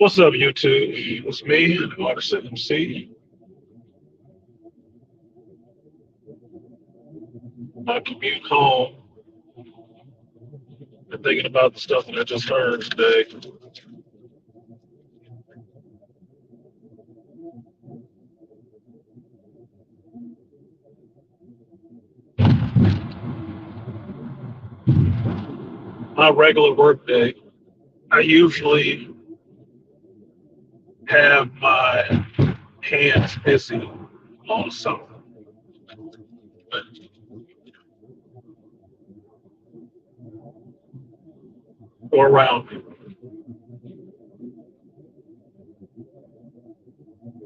What's up, YouTube? It's me, CArtisan MC. I commute home and thinking about the stuff that I just heard today. My regular work day, I usually have my hands busy on something or around me.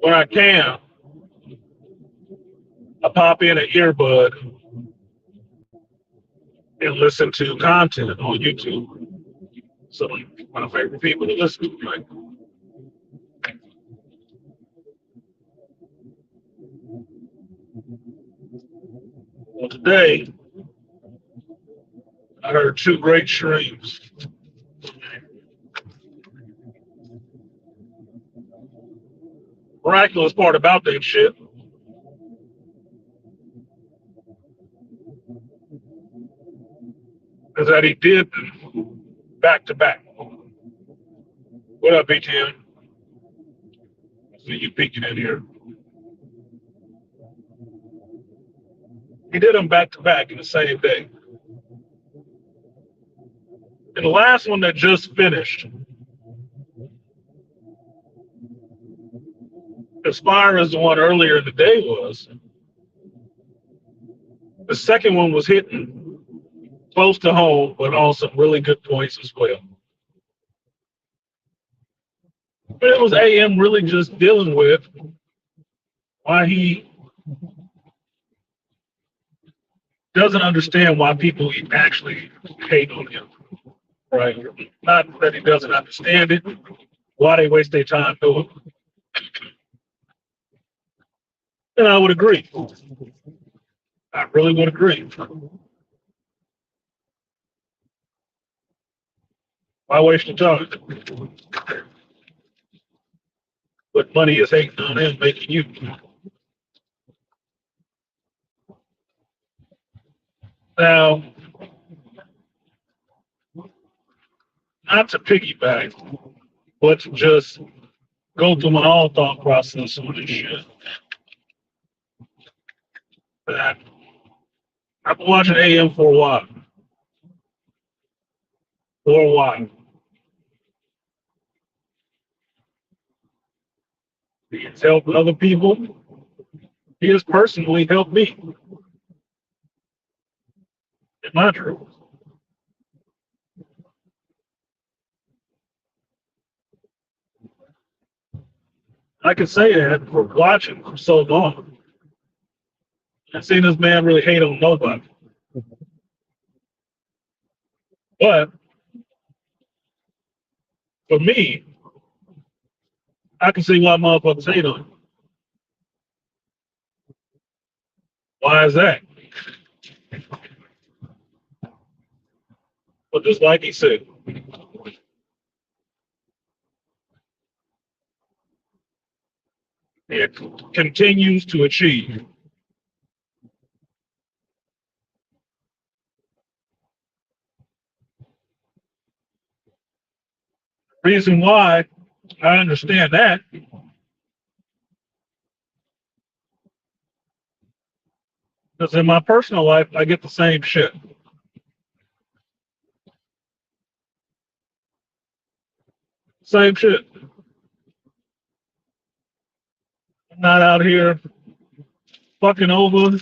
When I can, I pop in an earbud and listen to content on YouTube. So my favorite people to listen to, like, well, today I heard two great streams. Miraculous part about that shit is that he did back to back. What up, BTM? See you peeking in here. He did them back to back in the same day. And the last one that just finished, as far as the one earlier in the day was, the second one was hitting close to home, but on some really good points as well. But it was AM really just dealing with why he doesn't understand why people actually hate on him, right? Not that he doesn't understand it, why they waste their time doing it. And I would agree. I really would agree. Why waste your time? But money is hating on him, making you. Now, not to piggyback, but to just go through my own thought process on this shit. That I've been watching AM for a while. For a while. He has helped other people. He has personally helped me in my truth. I can say that for watching for so long. I've seen this man really hate on nobody. But for me, I can see why motherfuckers hate on him. Why is that? But just like he said, it continues to achieve. Reason why I understand that because in my personal life, I get the same shit. Same shit. I'm not out here fucking over,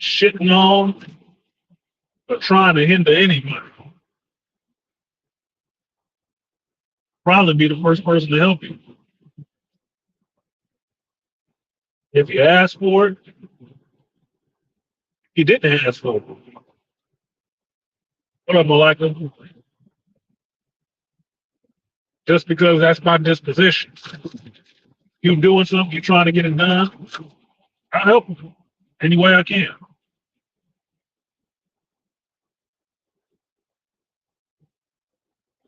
shitting on, or trying to hinder anybody. Probably be the first person to help you. If you ask for it, you didn't ask for it. What up, Malika? Just because that's my disposition. You doing something, you trying to get it done, I help you any way I can.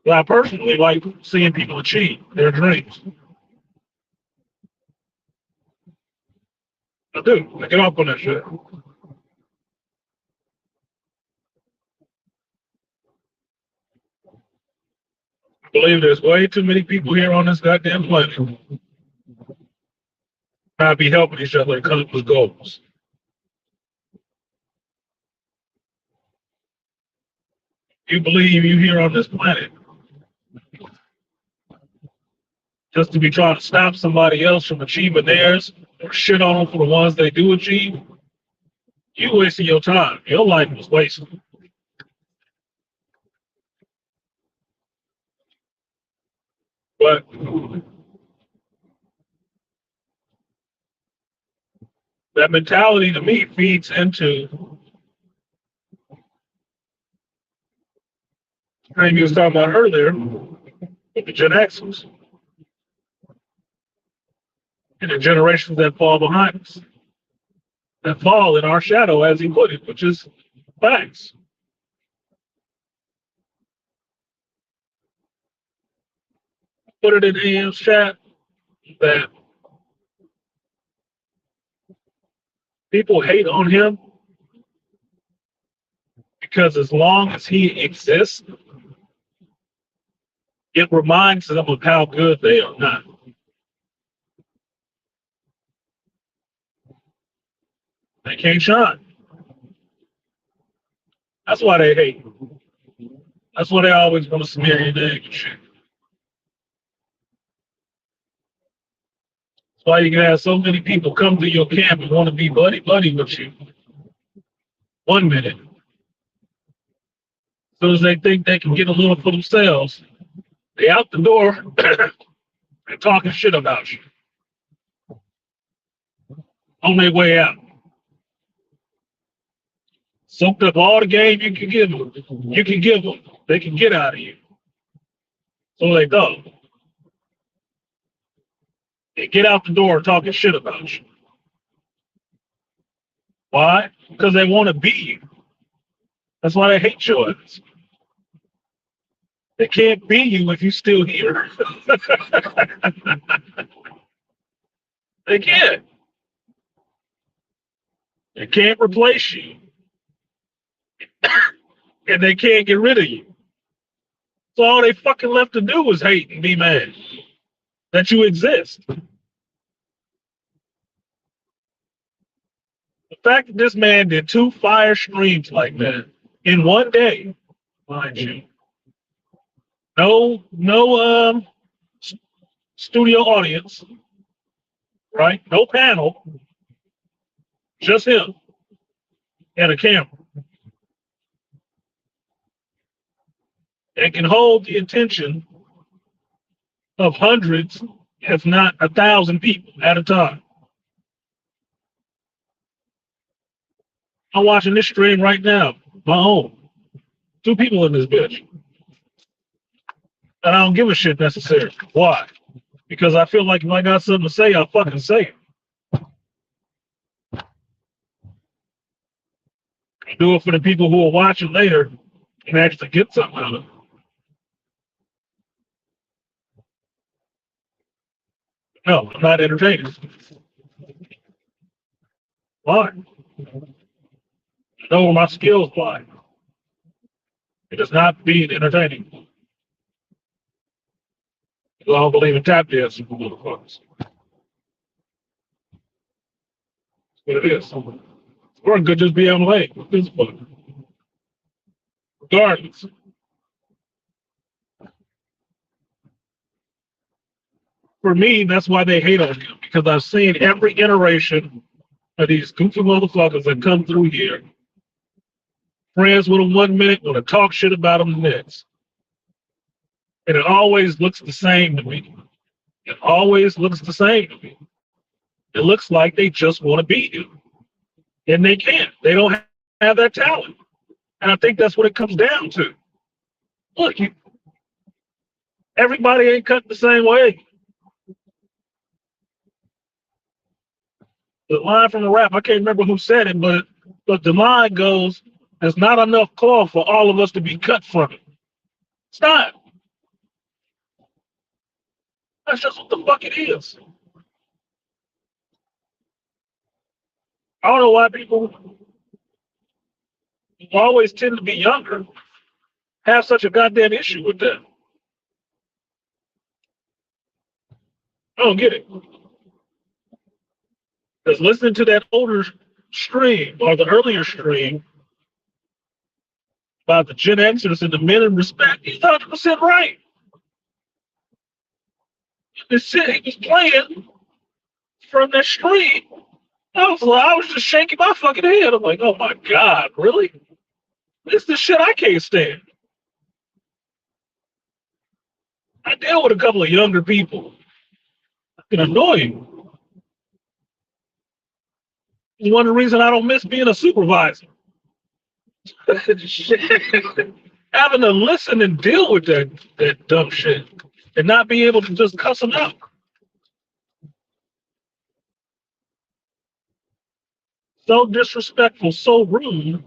But I personally like seeing people achieve their dreams. I do. I get off on that shit. I believe there's way too many people here on this goddamn planet not be helping each other because it was goals. You believe you here on this planet just to be trying to stop somebody else from achieving theirs or shit on them for the ones they do achieve, you wasting your time. Your life was wasted. But that mentality to me feeds into the thing you was talking about earlier with the Gen Xers and the generations that fall behind us, that fall in our shadow, as he put it, which is facts. Put it in AM's chat that people hate on him because as long as he exists, it reminds them of how good they are not. They can't shine. That's why they hate. That's why they always want to smear your name and shit. That's why you can have so many people come to your camp and want to be buddy with you 1 minute. As soon as they think they can get a little for themselves, they out the door and talking shit about you on their way out. Soaked up all the game you can give them. You can give them. They can get out of you. So they go. They get out the door talking shit about you. Why? Because they want to be you. That's why they hate your ass. They can't be you if you're still here. They can't. They can't replace you. And they can't get rid of you. So all they fucking left to do was hate and be mad that you exist. The fact that this man did 2 fire streams like that in one day, mind you. No studio audience, right? No panel, just him and a camera. It can hold the attention of hundreds, if not 1,000 people at a time. I'm watching this stream right now, my own. 2 people in this bitch. And I don't give a shit necessarily. Why? Because I feel like if I got something to say, I'll fucking say it. I do it for the people who will watch it later and actually get something out of it. No, I'm not entertaining. Why? I know where my skills lie. It is not being entertaining. I don't believe in tap dancing for motherfuckers. That's what it is. Or it could just be on the way. Regardless. For me, that's why they hate on him. Because I've seen every iteration of these goofy motherfuckers that come through here. Friends with them 1 minute, want to talk shit about them the next. And it always looks the same to me. It always looks the same to me. It looks like they just want to beat you. And they can't. They don't have that talent. And I think that's what it comes down to. Look, everybody ain't cut the same way. The line from the rap, I can't remember who said it, but the line goes, there's not enough cloth for all of us to be cut from it. It's not. That's just what the fuck it is. I don't know why people who always tend to be younger have such a goddamn issue with that. I don't get it. Because listening to that older stream or the earlier stream about the Gen Xers and the men in respect, he's 100% right. The shit he was playing from that stream, I was just shaking my fucking head. I'm like, oh my God, really? This is the shit I can't stand. I deal with a couple of younger people. It's annoying. It's one of the reasons I don't miss being a supervisor. Having to listen and deal with that dumb shit and not be able to just cuss them out. So disrespectful, so rude.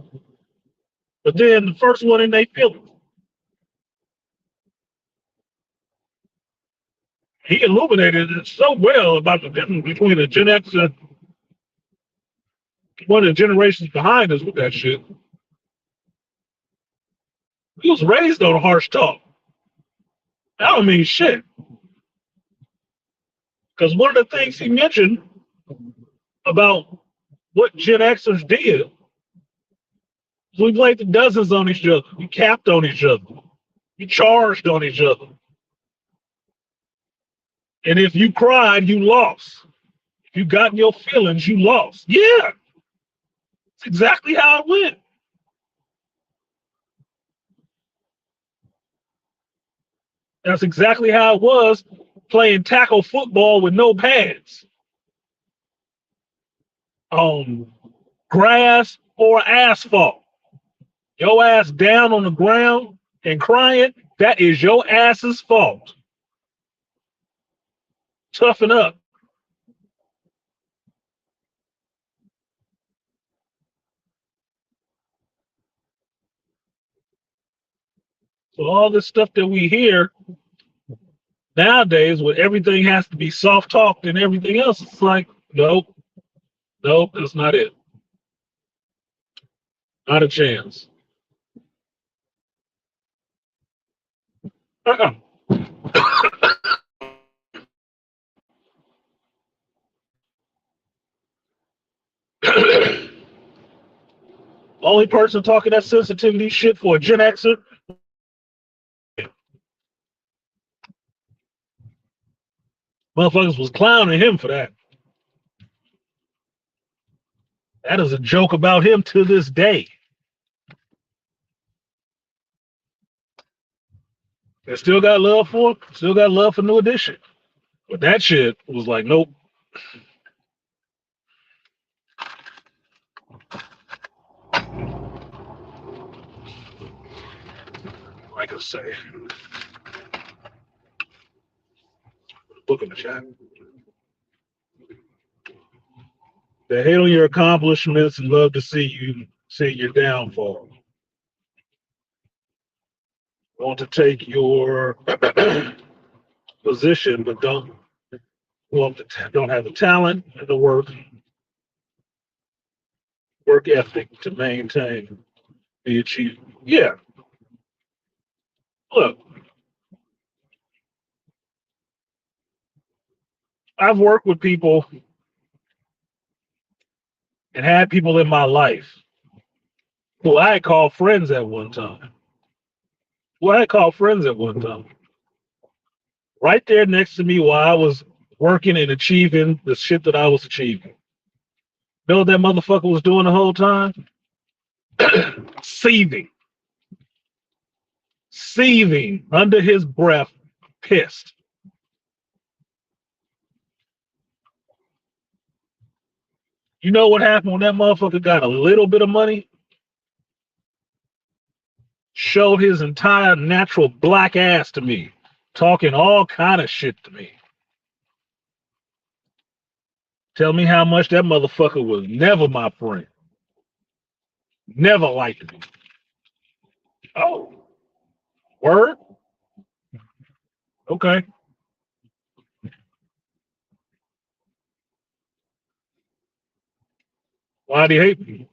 But then the first one in they feel it. He illuminated it so well about the difference between a Gen X and one of the generations behind us with that shit. He was raised on harsh talk. That don't mean shit. Because one of the things he mentioned about what Gen Xers did was we played the dozens on each other. We capped on each other. We charged on each other. And if you cried, you lost. If you got in your feelings, you lost. Yeah. It's exactly how it went. That's exactly how it was playing tackle football with no pads on grass or asphalt. Your ass down on the ground and crying, that is your ass's fault. Toughen up. So all this stuff that we hear nowadays, where everything has to be soft talked and everything else, it's like, nope, nope, that's not it. Not a chance. Uh-uh. Only person talking that sensitivity shit for a Gen Xer, motherfuckers was clowning him for that. That is a joke about him to this day. They still got love for him, still got love for New Edition. But that shit was like, nope. Like I say, book in the chat. They hate on your accomplishments and love to see your downfall. Want to take your position, but don't have the talent and the work ethic to maintain the achievement. Yeah, look, I've worked with people and had people in my life who I called friends at one time. Right there next to me while I was working and achieving the shit that I was achieving. You know what that motherfucker was doing the whole time? Seething. Seething under his breath, pissed. You know what happened when that motherfucker got a little bit of money? Showed his entire natural black ass to me, talking all kind of shit to me. Tell me how much that motherfucker was never my friend. Never liked me. Oh, word? Okay. Why'd he hate me?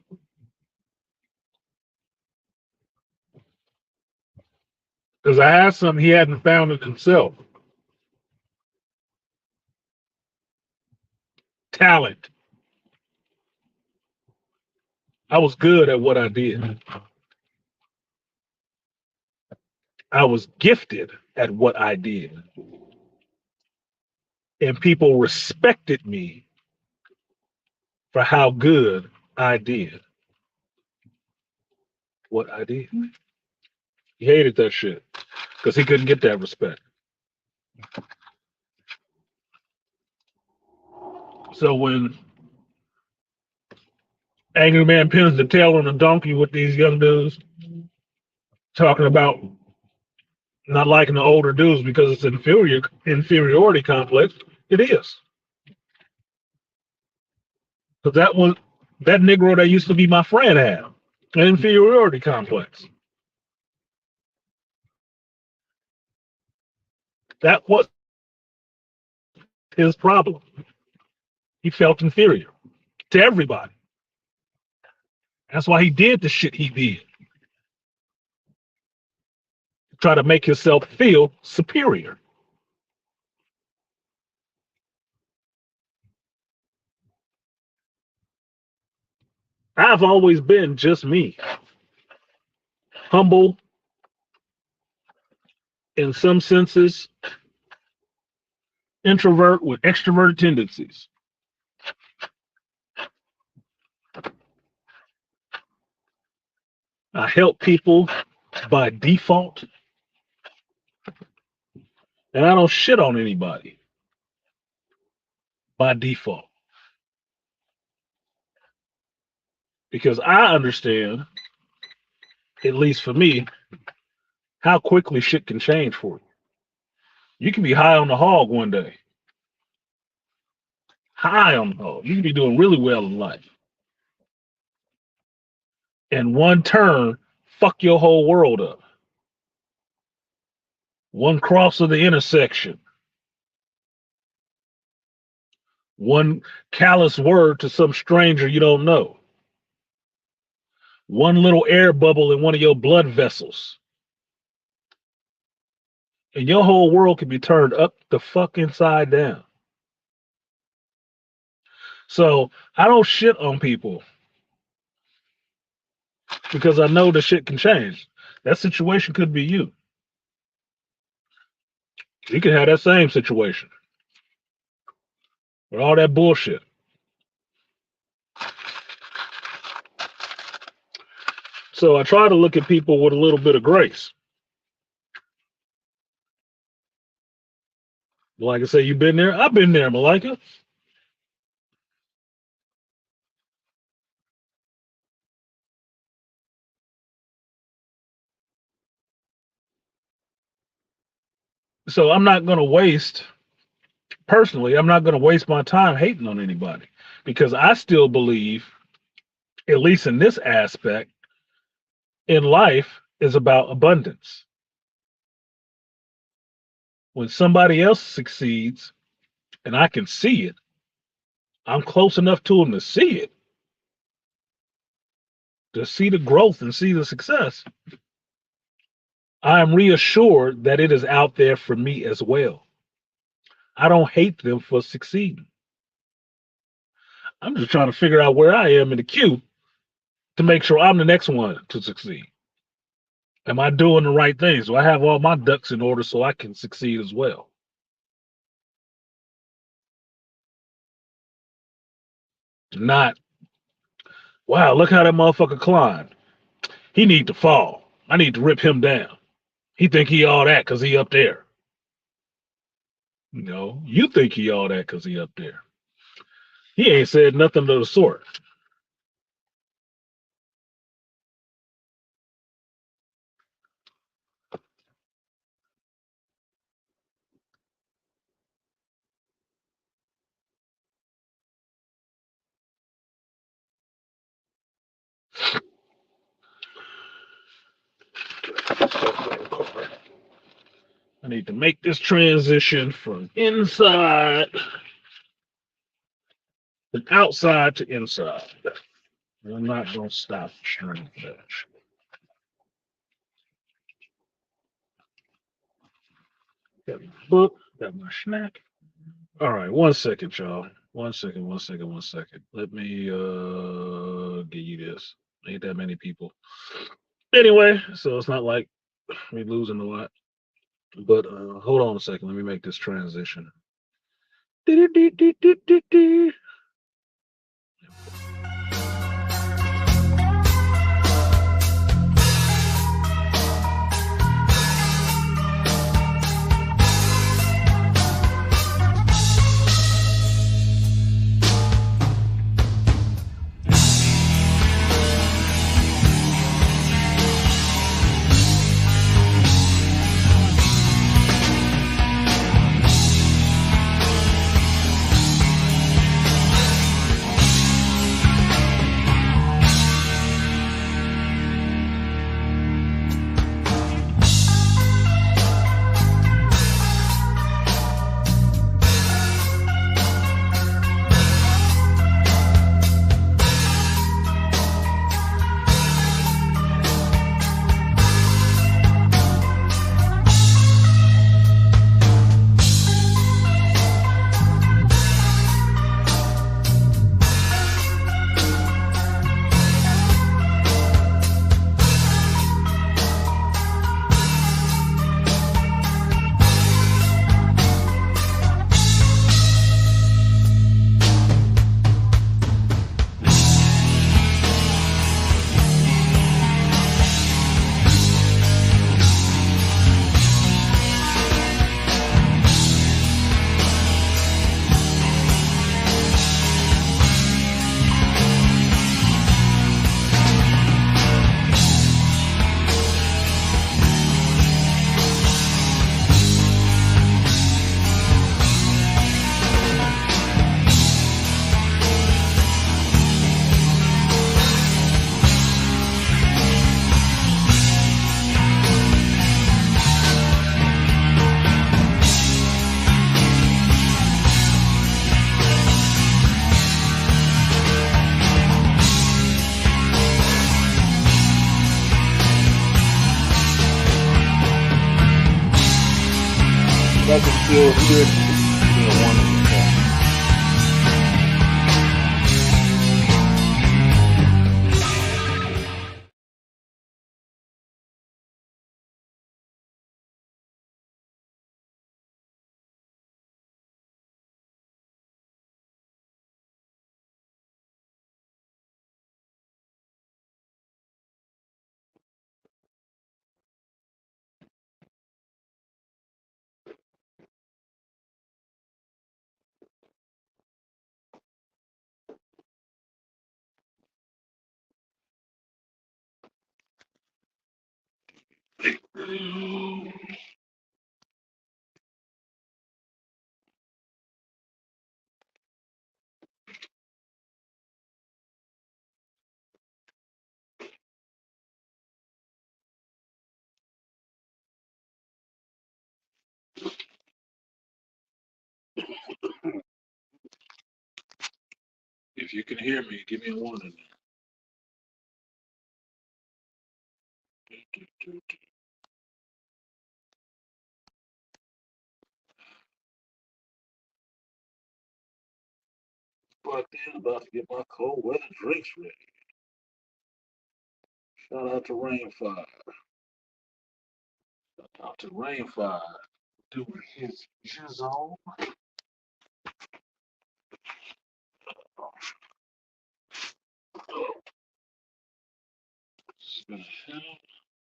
Because I had something he hadn't found in himself. Talent. I was good at what I did. I was gifted at what I did. And people respected me for how good I did what I did. He hated that shit because he couldn't get that respect. So when Angry Man pins the tail on a donkey with these young dudes talking about not liking the older dudes because it's inferiority complex, it is. Because that Negro that used to be my friend had an inferiority complex. That was his problem. He felt inferior to everybody. That's why he did the shit he did. Try to make himself feel superior. I've always been just me. Humble in some senses, introvert with extroverted tendencies. I help people by default, and I don't shit on anybody by default because I understand, at least for me, how quickly shit can change for you. You can be high on the hog one day, high on the hog. You can be doing really well in life, and one turn fuck your whole world up. One cross of the intersection, one callous word to some stranger you don't know, one little air bubble in one of your blood vessels, and your whole world can be turned up the fuck inside down. So I don't shit on people because I know the shit can change. That situation could be you. You could have that same situation with all that bullshit. So I try to look at people with a little bit of grace. Like I say, you been there? I've been there, Malika. So I'm not going to waste my time hating on anybody because I still believe, at least in this aspect, in life is about abundance. When somebody else succeeds and I can see it, I'm close enough to them to see the growth and see the success. I am reassured that it is out there for me as well. I don't hate them for succeeding. I'm just trying to figure out where I am in the queue to make sure I'm the next one to succeed. Am I doing the right things? Do I have all my ducks in order so I can succeed as well? Not, wow, look how that motherfucker climbed. He need to fall. I need to rip him down. He think he all that because he up there. No, you think he all that because he up there. He ain't said nothing of the sort. I need to make this transition from inside and outside to inside. I'm not gonna stop sharing that. Got my book, got my snack. All right, 1 second, y'all. 1 second, 1 second, 1 second. Let me give you this. Ain't that many people. Anyway, so it's not like we losing a lot. But hold on a second. Let me make this transition. That can still hear the wonderful song. If you can hear me, give me a warning. But then about to get my cold weather drinks ready. Shout out to Rainfire. Shout out to Rainfire doing his jizzle. It's been a hell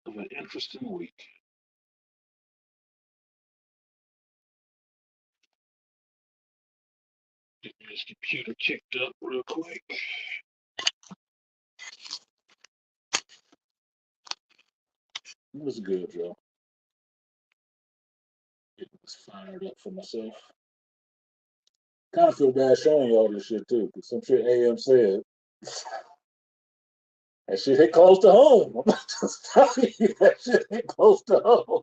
of an interesting week. Get this computer kicked up real quick. What's good, Joe? Getting this fired up for myself. Kind of feel bad showing y'all this shit too, because some shit AM said. That shit hit close to home. I'm not just telling you that shit hit close to home.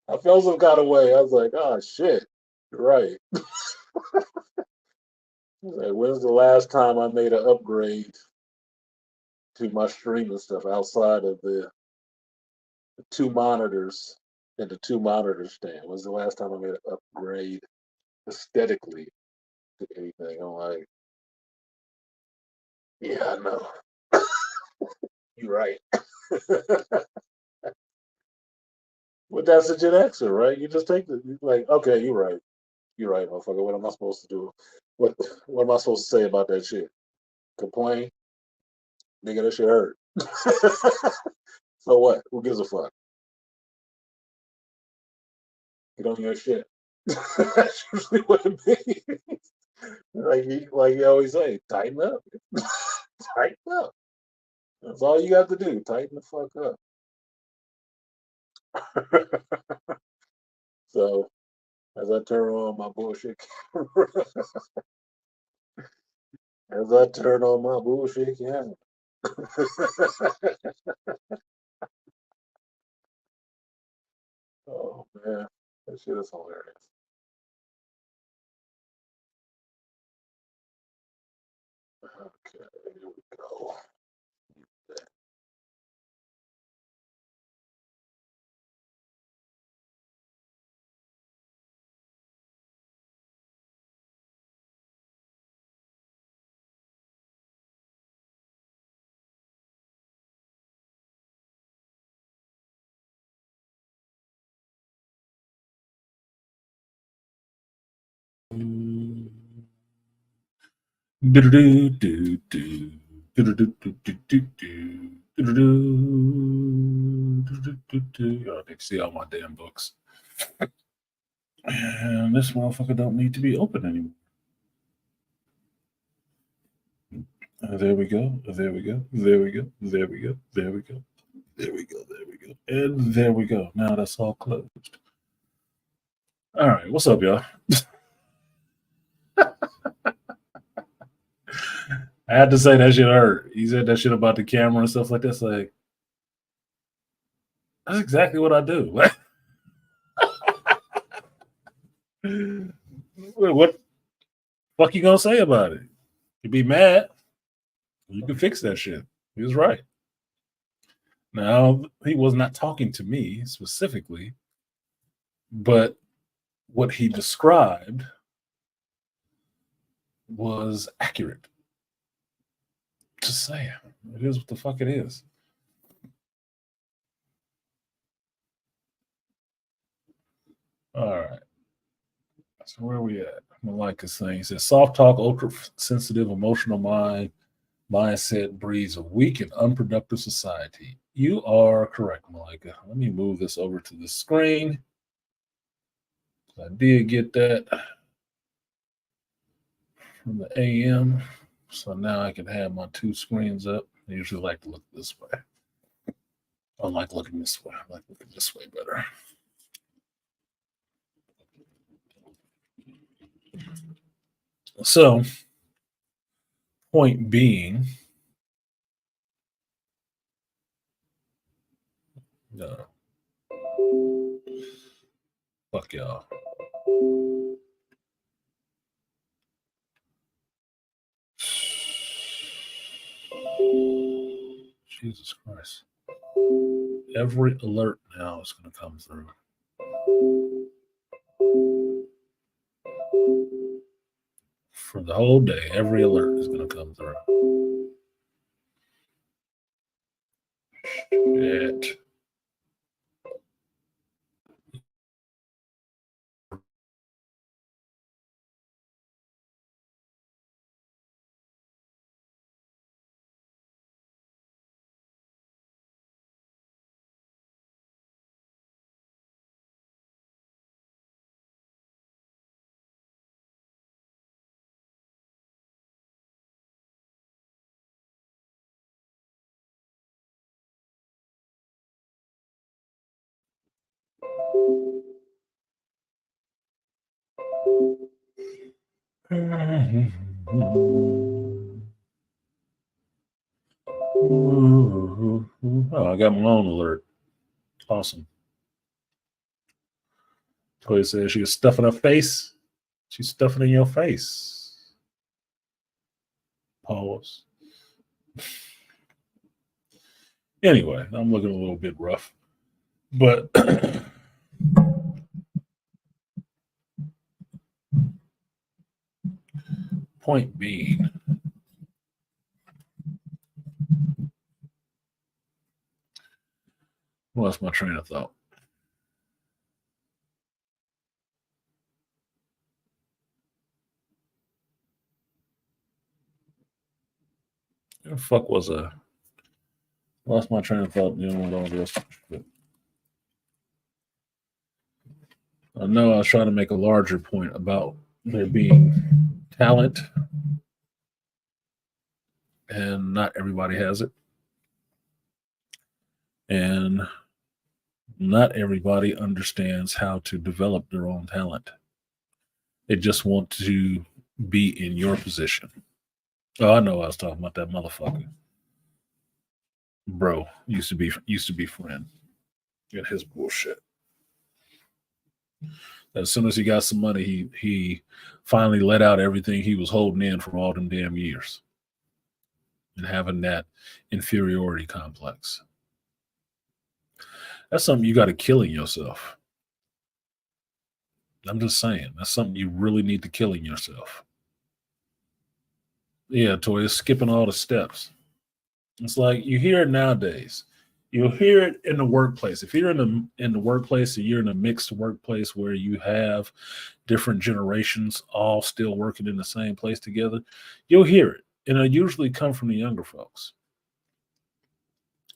I felt some kind of way. I was like, oh shit, you're right. Like, when's the last time I made an upgrade to my streaming stuff outside of the two monitors and the two monitor stand? When's the last time I made an upgrade aesthetically to anything? I'm like, yeah, I know. You're right. But that's a Gen Xer, right? You just take you're like, okay, you're right. You're right, motherfucker. What am I supposed to do? What am I supposed to say about that shit? Complain? Nigga, that shit hurt. So what? Who gives a fuck? Get on your shit. That's usually what it means. Like you always say, tighten up. Tighten up. That's all you got to do. Tighten the fuck up. So as I turn on my bullshit camera, as I turn on my bullshit camera. Oh man, that shit is hilarious. Okay, here we go. Oh, they see all my damn books. And this motherfucker don't need to be open anymore. There we go. There we go. There we go. There we go. There we go. There we go. There we go. And there we go. Now that's all closed. All right. What's up, y'all? I had to say that shit hurt. He said that shit about the camera and stuff like that. It's like, that's exactly what I do. What fuck you gonna say about it? You be mad. You can fix that shit. He was right. Now, he was not talking to me specifically, but what he described was accurate. Just saying. It is what the fuck it is. All right. So where are we at? Malika's saying, he says, soft talk, ultra sensitive, emotional mindset breeds a weak and unproductive society. You are correct, Malika. Let me move this over to the screen. I did get that from the AM. So now I can have my two screens up. I usually like to look this way. I like looking this way. I like looking this way better. So, point being, no. Fuck y'all. Jesus Christ. Every alert now is going to come through. For the whole day, every alert is going to come through. Shit. Oh, I got my own alert. Awesome. Toy says she was stuffing her face. She's stuffing in your face. Pause. Anyway, I'm looking a little bit rough. But point being, lost my train of thought. Where the fuck was I? Lost my train of thought dealing with all this. But I know I was trying to make a larger point about there being talent, and not everybody has it. And not everybody understands how to develop their own talent. They just want to be in your position. Oh, I know I was talking about that motherfucker. Bro, used to be friend. And his bullshit. As soon as he got some money, he finally let out everything he was holding in for all them damn years. And having that inferiority complex. That's something you got to kill in yourself. I'm just saying, that's something you really need to kill in yourself. Yeah, Toy, it's skipping all the steps. It's like you hear it nowadays. You'll hear it in the workplace. If you're in the workplace and you're in a mixed workplace where you have different generations all still working in the same place together, you'll hear it. And it usually come from the younger folks.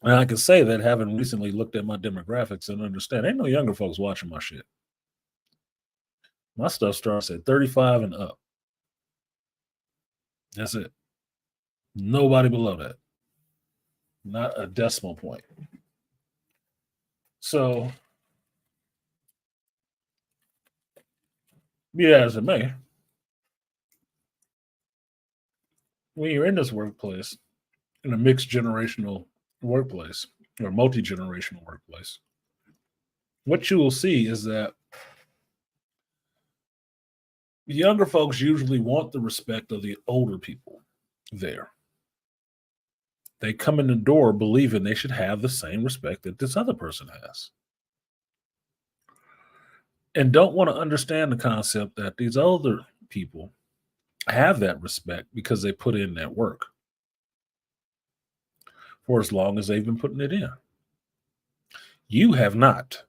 And I can say that having recently looked at my demographics and understand, ain't no younger folks watching my shit. My stuff starts at 35 and up. That's it. Nobody below that. Not a decimal point. So, be that as it may, when you're in this workplace, in a mixed generational workplace or multi-generational workplace, what you will see is that the younger folks usually want the respect of the older people there. They come in the door believing they should have the same respect that this other person has. And don't want to understand the concept that these older people have that respect because they put in that work for as long as they've been putting it in. You have not.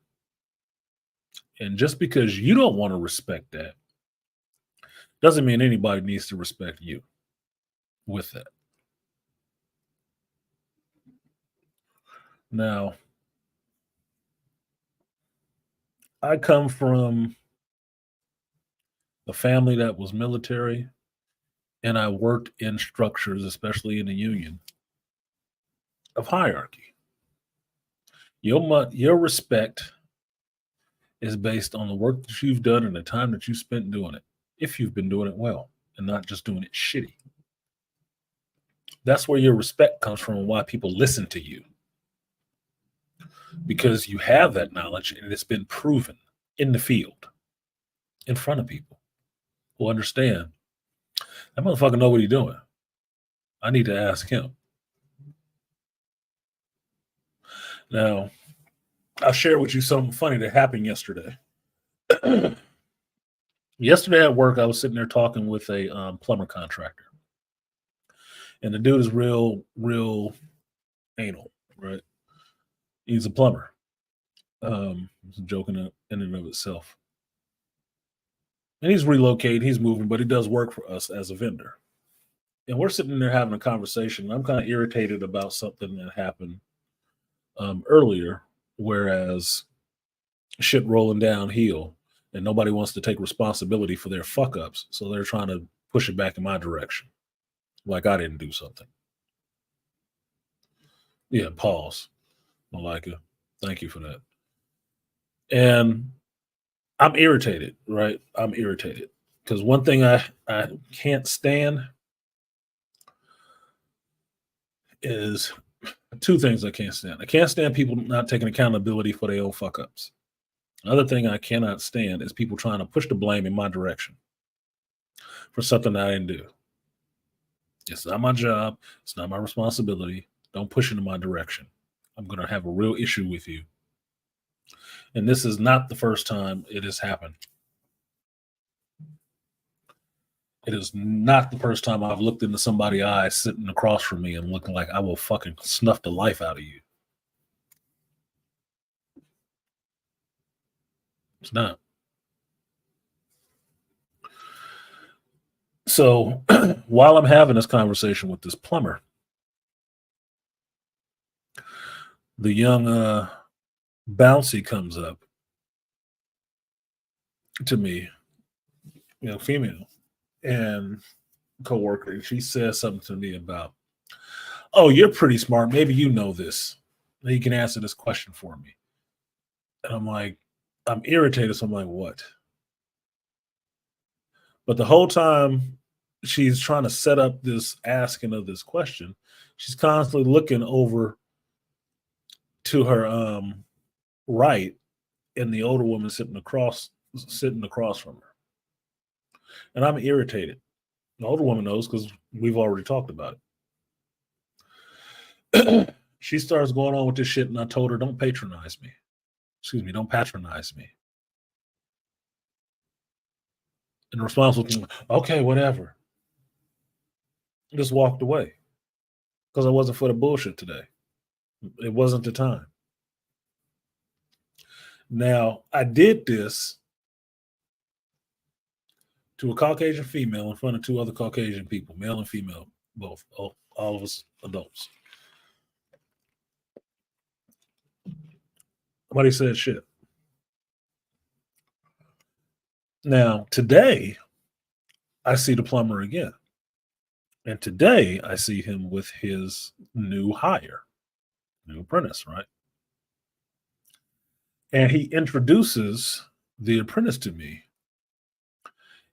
And just because you don't want to respect that doesn't mean anybody needs to respect you with that. Now, I come from a family that was military, and I worked in structures, especially in the union, of hierarchy. Your respect is based on the work that you've done and the time that you spent doing it, if you've been doing it well and not just doing it shitty. That's where your respect comes from and why people listen to you. Because you have that knowledge and it's been proven in the field, in front of people who understand that motherfucker know what he's doing. I need to ask him. Now, I'll share with you something funny that happened yesterday. Yesterday at work, I was sitting there talking with a plumber contractor. And the dude is real anal, right? He's a plumber. It's a joke in and of itself. And he's relocated, he's moving, but he does work for us as a vendor. And we're sitting there having a conversation. And I'm kind of irritated about something that happened earlier, whereas shit rolling downhill and nobody wants to take responsibility for their fuck ups. So they're trying to push it back in my direction. Like I didn't do something. Yeah, pause. Malika, thank you for that. And I'm irritated, right? I'm irritated. Because one thing I can't stand is two things I can't stand. I can't stand people not taking accountability for their own fuck ups. Another thing I cannot stand is people trying to push the blame in my direction for something that I didn't do. It's not my job. It's not my responsibility. Don't push into my direction. I'm going to have a real issue with you. And this is not the first time it has happened. It is not the first time I've looked into somebody's eyes sitting across from me and looking like I will fucking snuff the life out of you. It's not. So while I'm having this conversation with this plumber, the young bouncy comes up to me, female, and coworker, and she says something to me about, "Oh, you're pretty smart. Maybe you know this. You can answer this question for me." And I'm like, I'm irritated. So I'm like, what? But the whole time she's trying to set up this asking of this question, she's constantly looking over to her right, and the older woman sitting across from her. And I'm irritated. The older woman knows because we've already talked about it. She starts going on with this shit, and I told her, don't patronize me. Excuse me, don't patronize me. And the response was, okay, whatever. I just walked away because I wasn't for the bullshit today. It wasn't the time. Now, I did this to a Caucasian female in front of two other Caucasian people, male and female, both, all of us adults. Nobody said shit. Now, today, I see the plumber again. And today, I see him with his new hire, new apprentice, right? And he introduces the apprentice to me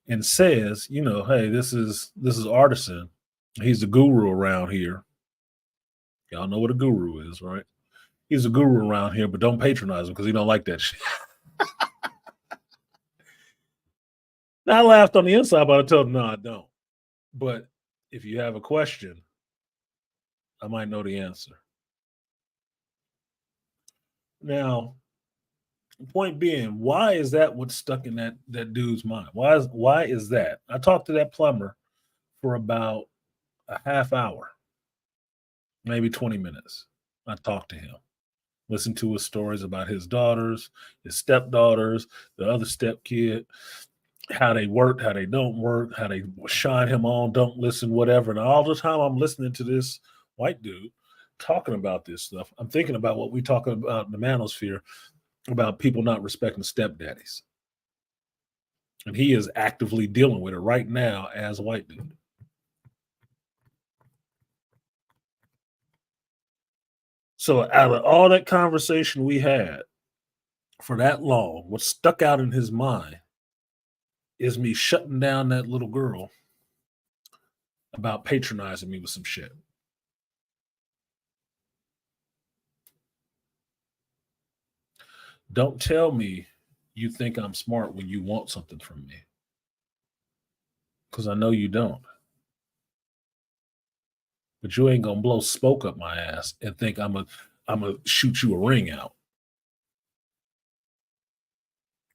and says, hey, this is Artisan. He's the guru around here. Y'all know what a guru is, right? He's a guru around here, but don't patronize him because he don't like that shit. Now, I laughed on the inside, but I told him, no, I don't. But if you have a question, I might know the answer. Now, point being, why is that what's stuck in that dude's mind? Why is that? I talked to that plumber for about a half hour, maybe 20 minutes. I talked to him, listened to his stories about his daughters, his stepdaughters, the other stepkid, how they work, how they don't work, how they shine him on, don't listen, whatever. And all the time I'm listening to this white dude talking about this stuff, I'm thinking about what we talk about in the manosphere about people not respecting stepdaddies. And he is actively dealing with it right now as a white dude. So out of all that conversation we had for that long, what stuck out in his mind is me shutting down that little girl about patronizing me with some shit. Don't tell me you think I'm smart when you want something from me, because I know you don't. But you ain't gonna blow smoke up my ass and think I'm gonna shoot you a ring out.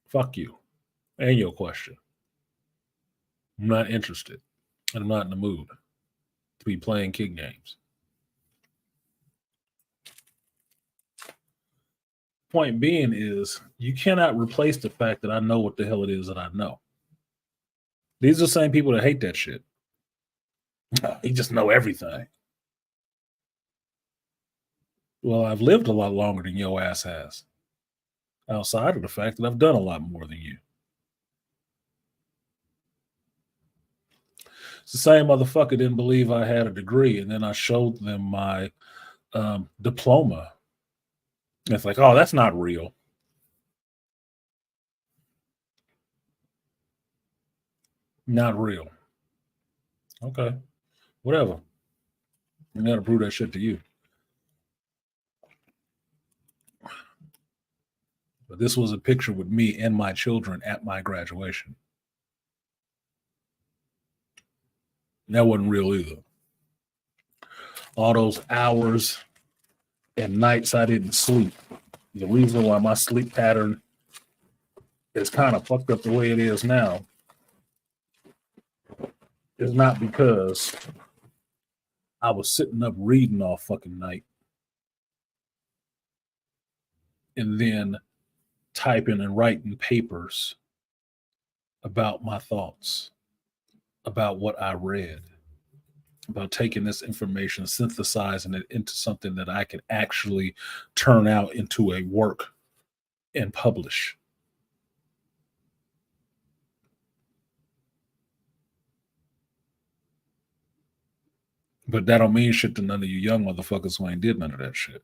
Fuck you and your question. I'm not interested, and I'm not in the mood to be playing kid games. Point being is, you cannot replace the fact that I know what the hell it is that I know. These are the same people that hate that shit. You just know everything. Well, I've lived a lot longer than your ass has, outside of the fact that I've done a lot more than you. It's the same motherfucker didn't believe I had a degree, and then I showed them my diploma. It's like, oh, that's not real. Not real. Okay, whatever. I got to prove that shit to you. But this was a picture with me and my children at my graduation. And that wasn't real either. all those hours and nights I didn't sleep. The reason why my sleep pattern is kind of fucked up the way it is now is not because I was sitting up reading all fucking night and then typing and writing papers about my thoughts, about what I read, about taking this information, synthesizing it into something that I can actually turn out into a work and publish. But that don't mean shit to none of you young motherfuckers who ain't did none of that shit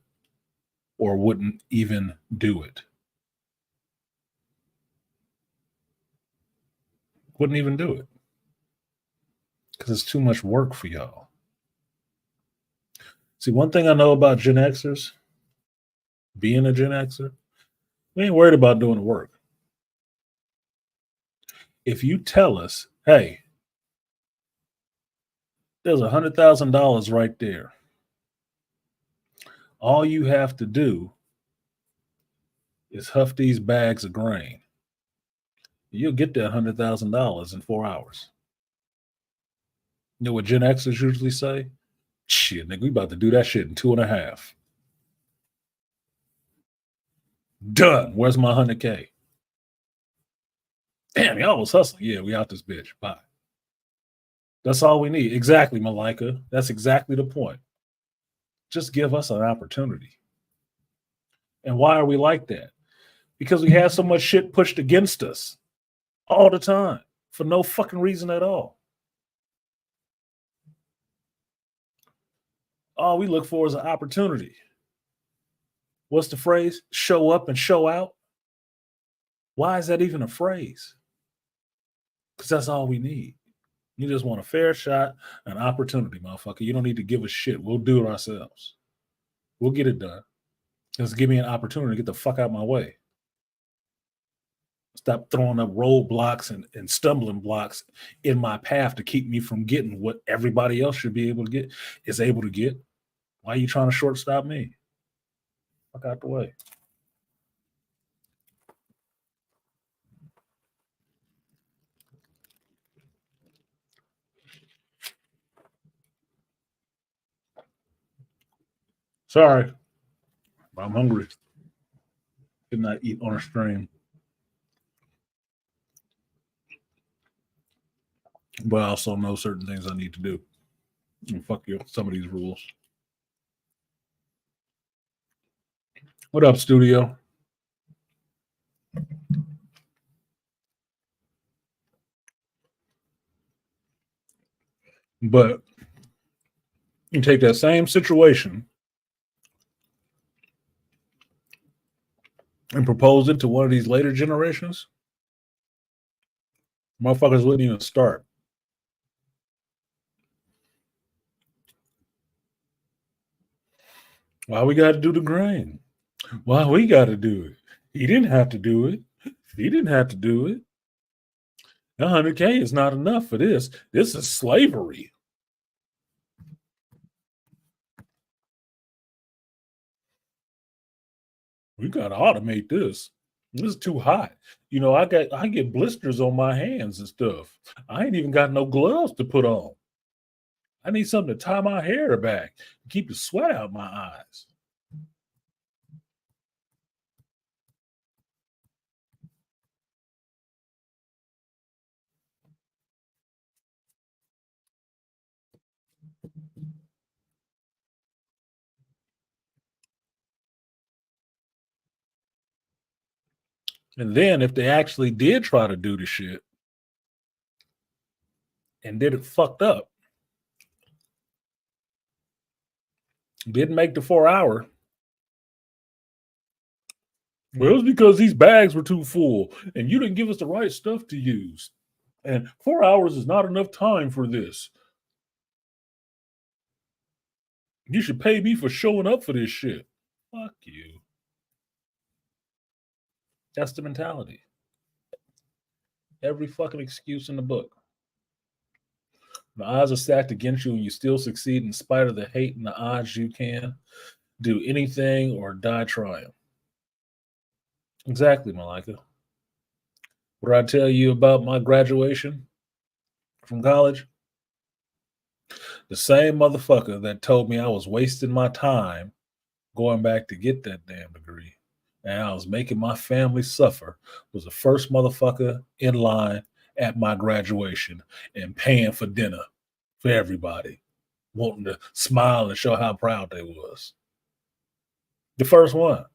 or wouldn't even do it. Wouldn't even do it because it's too much work for y'all. See, one thing I know about Gen Xers, being a Gen Xer, we ain't worried about doing the work. If you tell us, hey, there's $100,000 right there. All you have to do is huff these bags of grain. You'll get that $100,000 in 4 hours. You know what Gen Xers usually say? Shit, nigga, we about to do that shit in 2.5. Done. Where's my 100K? Damn, y'all was hustling. Yeah, we out this bitch. Bye. That's all we need. Exactly, Malika. That's exactly the point. Just give us an opportunity. And why are we like that? Because we have so much shit pushed against us all the time for no fucking reason at all. All we look for is an opportunity. What's the phrase? Show up and show out. Why is that even a phrase? Because that's all we need. You just want a fair shot, an opportunity, motherfucker. You don't need to give a shit. We'll do it ourselves. We'll get it done. Just give me an opportunity to get the fuck out of my way. Stop throwing up roadblocks and stumbling blocks in my path to keep me from getting what everybody else should be able to get, is able to get. Why are you trying to shortstop me? Fuck out the way. Sorry, but I'm hungry. Did not eat on a stream. But I also know certain things I need to do. And fuck you, some of these rules. What up, studio? But you take that same situation and propose it to one of these later generations, motherfuckers wouldn't even start. Why we got to do the grain? Why we got to do it? He didn't have to do it. He didn't have to do it. 100K is not enough for this. This is slavery. We got to automate this. This is too hot. You know, I get blisters on my hands and stuff. I ain't even got no gloves to put on. I need something to tie my hair back, keep the sweat out my eyes. And then if they actually did try to do the shit and did it fucked up, didn't make the 4 hour, well, it's because these bags were too full and you didn't give us the right stuff to use. And 4 hours is not enough time for this. You should pay me for showing up for this shit. Fuck you. That's the mentality. Every fucking excuse in the book. The odds are stacked against you and you still succeed in spite of the hate and the odds. You can do anything or die trying. Exactly, Malika. What did I tell you about my graduation from college? The same motherfucker that told me I was wasting my time going back to get that damn degree and I was making my family suffer was the first motherfucker in line at my graduation and paying for dinner for everybody, wanting to smile and show how proud they was. The first one.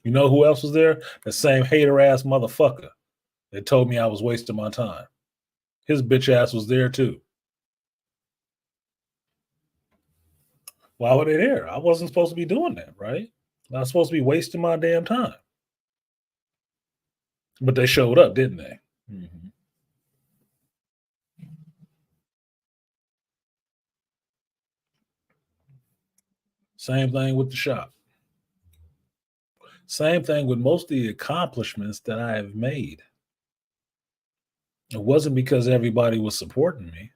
You know who else was there? The same hater ass motherfucker that told me I was wasting my time. His bitch ass was there too. Why were they there? I wasn't supposed to be doing that, right? I was supposed to be wasting my damn time. But they showed up, didn't they? Mm-hmm. Same thing with the shop. Same thing with most of the accomplishments that I have made. It wasn't because everybody was supporting me.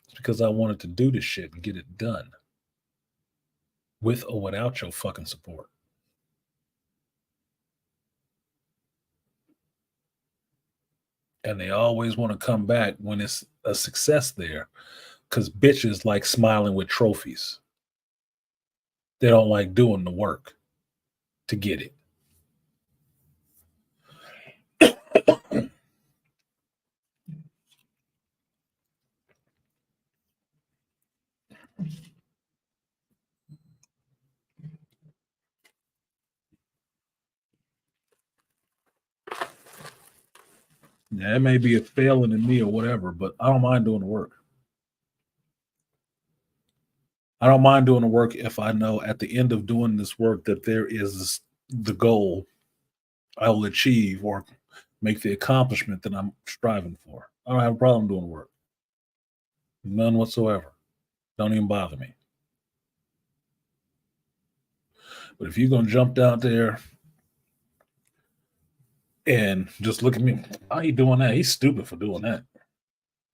It's because I wanted to do this shit and get it done. With or without your fucking support. And they always want to come back when it's a success there. Because bitches like smiling with trophies. They don't like doing the work to get it. Yeah, it may be a failing in me or whatever, but I don't mind doing the work. I don't mind doing the work if I know at the end of doing this work that there is the goal I will achieve or make the accomplishment that I'm striving for. I don't have a problem doing the work. None whatsoever. Don't even bother me. But if you're going to jump down there and just look at me, how you doing that? He's stupid for doing that.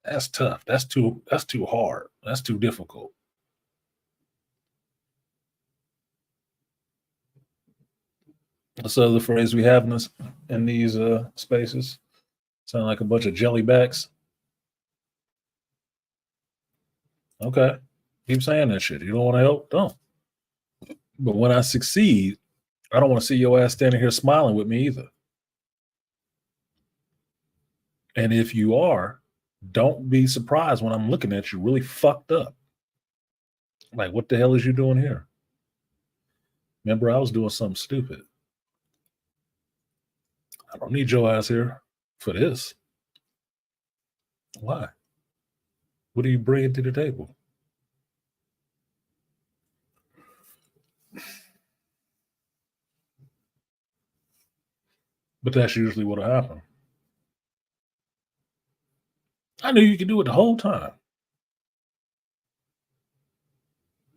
That's tough. That's too hard. That's too difficult. What's the other phrase we have in these spaces? Sound like a bunch of jellybacks. Okay. Keep saying that shit. You don't want to help? Don't. But when I succeed, I don't want to see your ass standing here smiling with me either. And if you are, don't be surprised when I'm looking at you really fucked up. Like, what the hell is you doing here? Remember, I was doing something stupid. I don't need your ass here for this. Why? What are you bringing to the table? But that's usually what'll happen. I knew you could do it the whole time.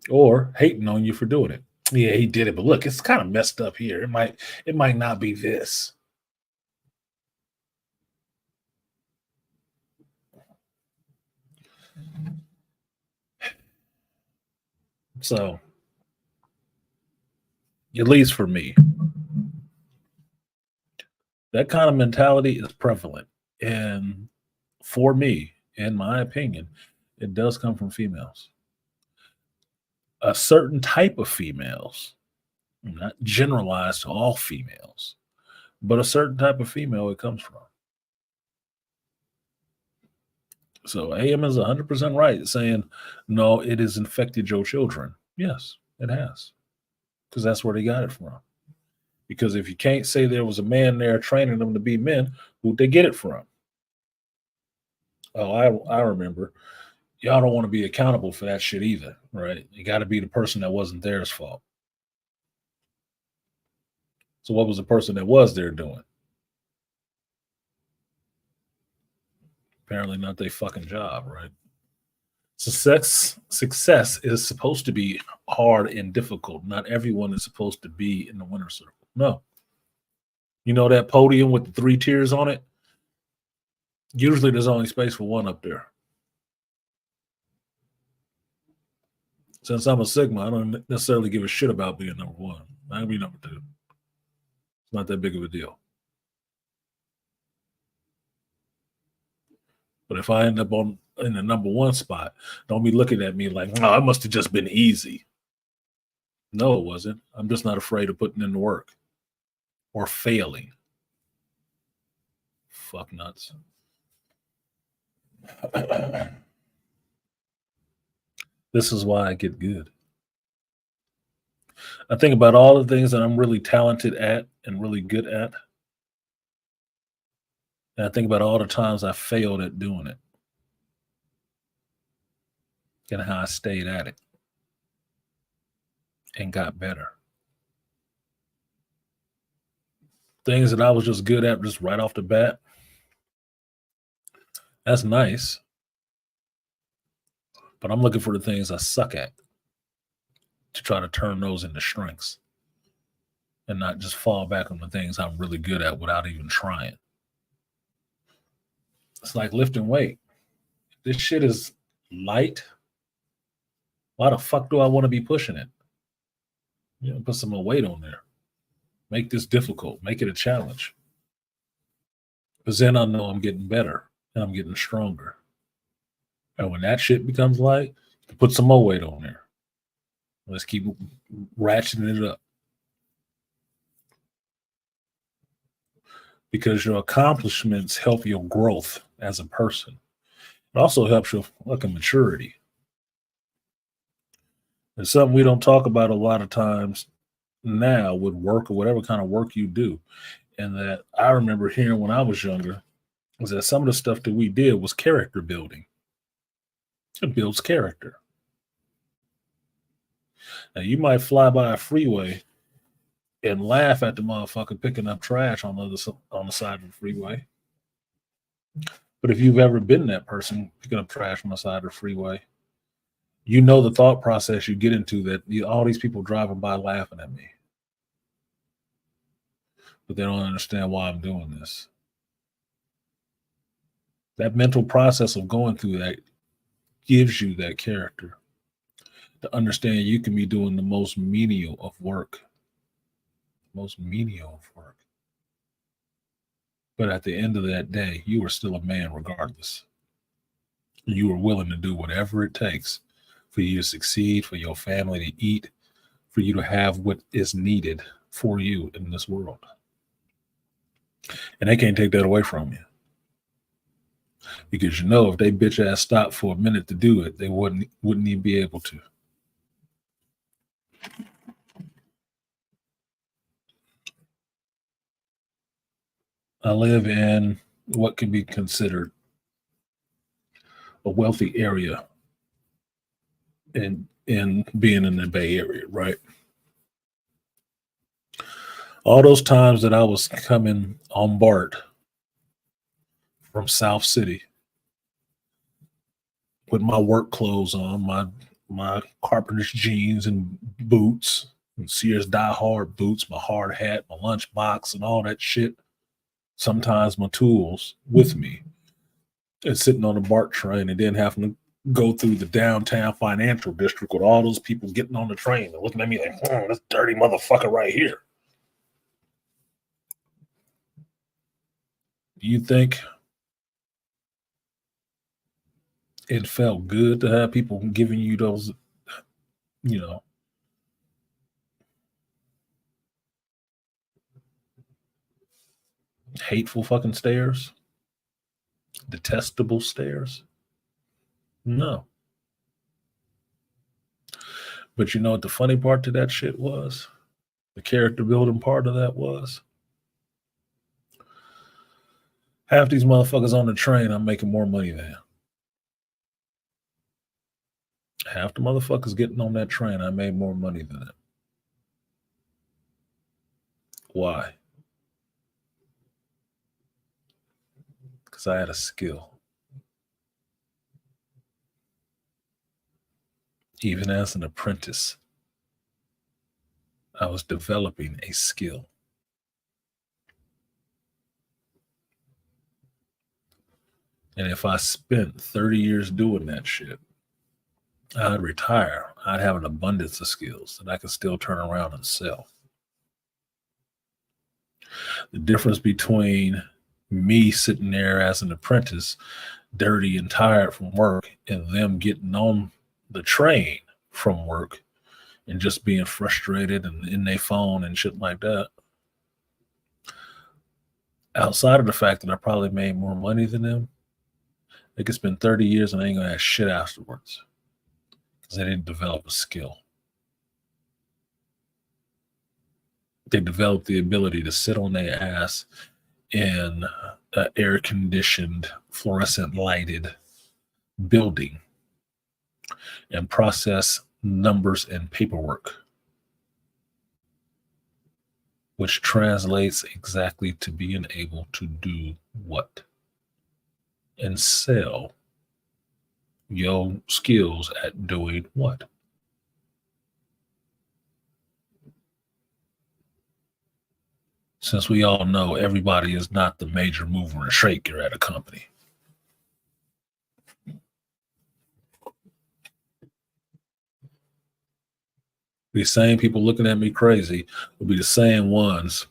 Or hating on you for doing it. Yeah, he did it, but look, it's kind of messed up here. It might not be this. So, at least for me, that kind of mentality is prevalent. And for me, in my opinion, it does come from females. A certain type of females, not generalized to all females, but a certain type of female it comes from. So AM is 100% right saying, no, it has infected your children. Yes, it has. Because that's where they got it from. Because if you can't say there was a man there training them to be men, who'd they get it from? Oh, I remember. Y'all don't want to be accountable for that shit either, right? You got to be the person that wasn't theirs fault. So what was the person that was there doing? Apparently not their fucking job, right? Success is supposed to be hard and difficult. Not everyone is supposed to be in the winner's circle. No. You know that podium with the 3 tiers on it? Usually there's only space for one up there. Since I'm a Sigma, I don't necessarily give a shit about being number one. I can be number two. It's not that big of a deal. But if I end up in the number one spot, don't be looking at me like, oh, it must have just been easy. No, it wasn't. I'm just not afraid of putting in the work or failing. Fuck nuts. This is why I get good. I think about all the things that I'm really talented at and really good at. And I think about all the times I failed at doing it and how I stayed at it and got better. Things that I was just good at just right off the bat. That's nice. But I'm looking for the things I suck at to try to turn those into strengths and not just fall back on the things I'm really good at without even trying. It's like lifting weight. This shit is light. Why the fuck do I want to be pushing it? You know, put some more weight on there. Make this difficult. Make it a challenge. Because then I know I'm getting better and I'm getting stronger. And when that shit becomes light, put some more weight on there. Let's keep ratcheting it up. Because your accomplishments help your growth as a person. It also helps your fucking maturity. It's something we don't talk about a lot of times now with work or whatever kind of work you do. And that I remember hearing when I was younger was that some of the stuff that we did was character building. It builds character. Now you might fly by a freeway and laugh at the motherfucker picking up trash on the side of the freeway. But if you've ever been that person picking up trash on the side of the freeway, you know the thought process you get into that all these people driving by laughing at me. But they don't understand why I'm doing this. That mental process of going through that gives you that character to understand you can be doing the most menial of work. But at the end of that day, you are still a man regardless. You are willing to do whatever it takes for you to succeed, for your family to eat, for you to have what is needed for you in this world. And they can't take that away from you. Because you know if they bitch ass stopped for a minute to do it, they wouldn't even be able to. I live in what can be considered a wealthy area in being in the Bay Area, right? All those times that I was coming on BART from South City with my work clothes on, my carpenter's jeans and boots, and Sears Die Hard boots, my hard hat, my lunch box, and all that shit. Sometimes my tools with me, and sitting on the BART train, and then having to go through the downtown financial district with all those people getting on the train and looking at me like, this dirty motherfucker right here. Do you think it felt good to have people giving you those, hateful fucking stares? Detestable stares? No. But you know what the funny part to that shit was? The character building part of that was? Half these motherfuckers on the train, I'm making more money than. Half the motherfuckers getting on that train, I made more money than them. Why? Because I had a skill. Even as an apprentice, I was developing a skill. And if I spent 30 years doing that shit, I'd retire. I'd have an abundance of skills that I could still turn around and sell. The difference between me sitting there as an apprentice, dirty and tired from work, and them getting on the train from work and just being frustrated and in their phone and shit like that. Outside of the fact that I probably made more money than them, they could spend 30 years and I ain't gonna have shit afterwards because they didn't develop a skill. They developed the ability to sit on their ass in an air-conditioned, fluorescent lighted building and process numbers and paperwork, which translates exactly to being able to do what? And sell your skills at doing what? Since we all know everybody is not the major mover and shaker at a company. These same people looking at me crazy will be the same ones,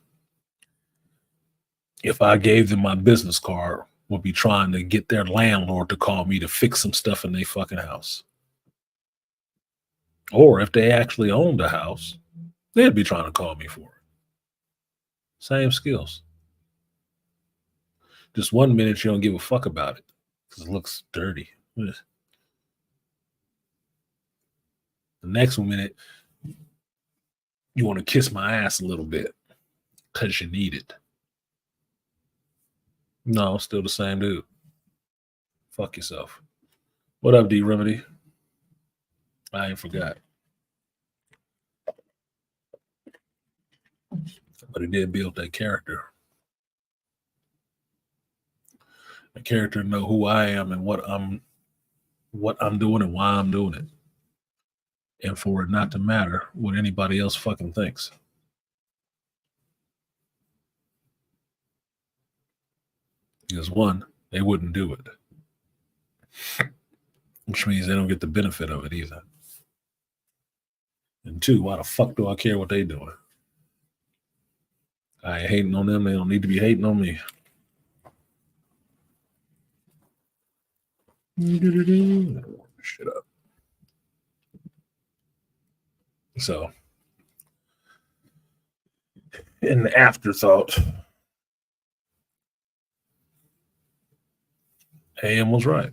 if I gave them my business card, would be trying to get their landlord to call me to fix some stuff in their fucking house. Or if they actually owned a house, they'd be trying to call me for it. Same skills. Just 1 minute you don't give a fuck about it because it looks dirty. The next minute you want to kiss my ass a little bit because you need it. No, still the same dude. Fuck yourself. What up, D Remedy? I ain't forgot. But he did build that character. The character know who I am and what I'm doing and why I'm doing it. And for it not to matter what anybody else fucking thinks. Because one, they wouldn't do it. Which means they don't get the benefit of it either. And two, why the fuck do I care what they doing? I ain't hating on them. They don't need to be hating on me. Shut up. So, in the afterthought, AM was right.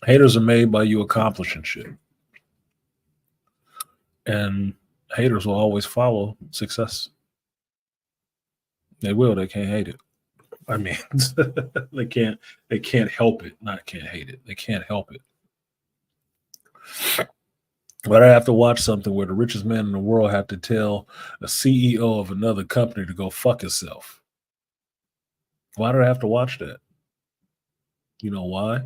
Haters are made by you accomplishing shit. And haters will always follow success. They will. They can't hate it. I mean, they can't help it. Not can't hate it. They can't help it. But I have to watch something where the richest man in the world had to tell a CEO of another company to go fuck himself. Why do I have to watch that? You know why?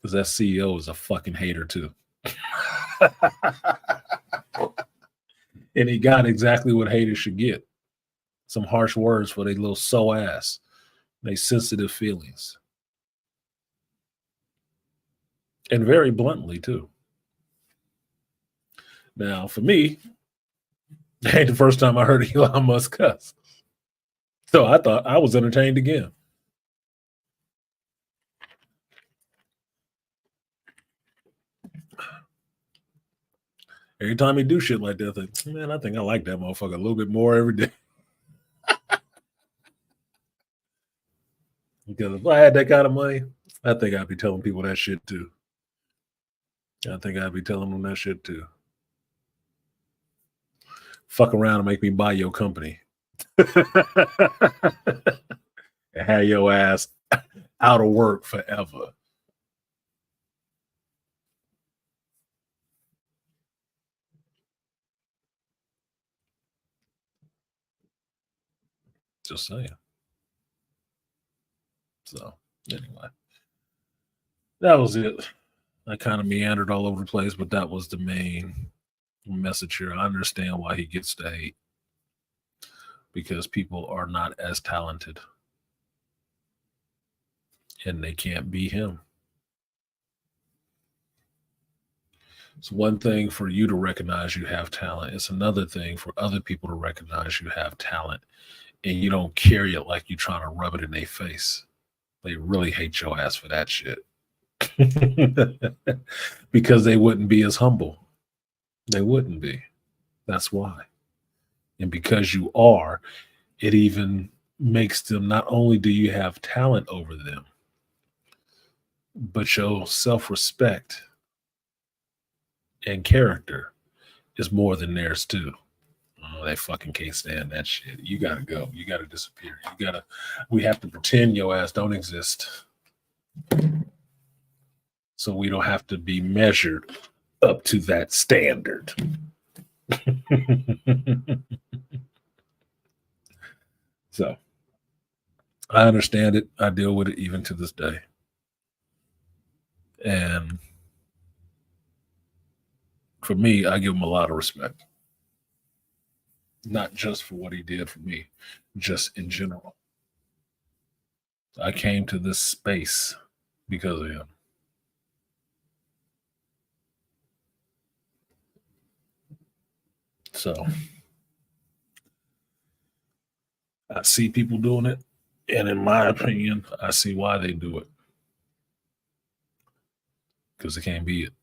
Because that CEO is a fucking hater too. And he got exactly what haters should get. Some harsh words for their little so ass. They sensitive feelings. And very bluntly too. Now, for me, it ain't the first time I heard Elon Musk cuss. So I thought I was entertained again. Every time he do shit like that, I think, man, I think I like that motherfucker a little bit more every day. Because if I had that kind of money, I think I'd be telling people that shit too. I think I'd be telling them that shit too. Fuck around and make me buy your company. And have your ass out of work forever. Just saying. So, anyway. That was it. I kind of meandered all over the place, but that was the main message here. I understand why he gets to hate. Because people are not as talented. and they can't be him. It's one thing for you to recognize you have talent. It's another thing for other people to recognize you have talent, and you don't carry it like you're trying to rub it in their face. They really hate your ass for that shit. Because they wouldn't be as humble. They wouldn't be. That's why. And because you are, it even makes them, not only do you have talent over them, but your self-respect and character is more than theirs too. Oh, they fucking can't stand that shit. You gotta go. You gotta disappear. We have to pretend your ass don't exist. So we don't have to be measured up to that standard. So I understand it. I deal with it even to this day. And for me, I give him a lot of respect. Not just for what he did for me, just in general. I came to this space because of him. So I see people doing it, and in my opinion, I see why they do it. Because they can't be it.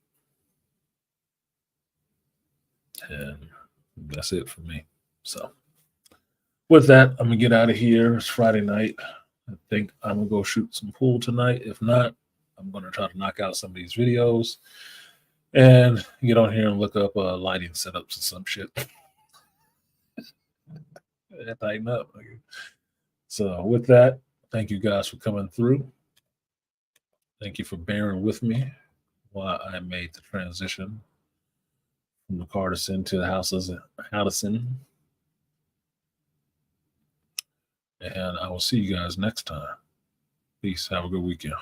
And that's it for me. So with that, I'm gonna get out of here. It's Friday night. I think I'm gonna go shoot some pool tonight. If not, I'm gonna try to knock out some of these videos and get on here and look up lighting setups and some shit. Tighten up. So with that, thank you guys for coming through. Thank you for bearing with me while I made the transition from the CArtisan to the CArtisan. And I will see you guys next time. Peace. Have a good weekend.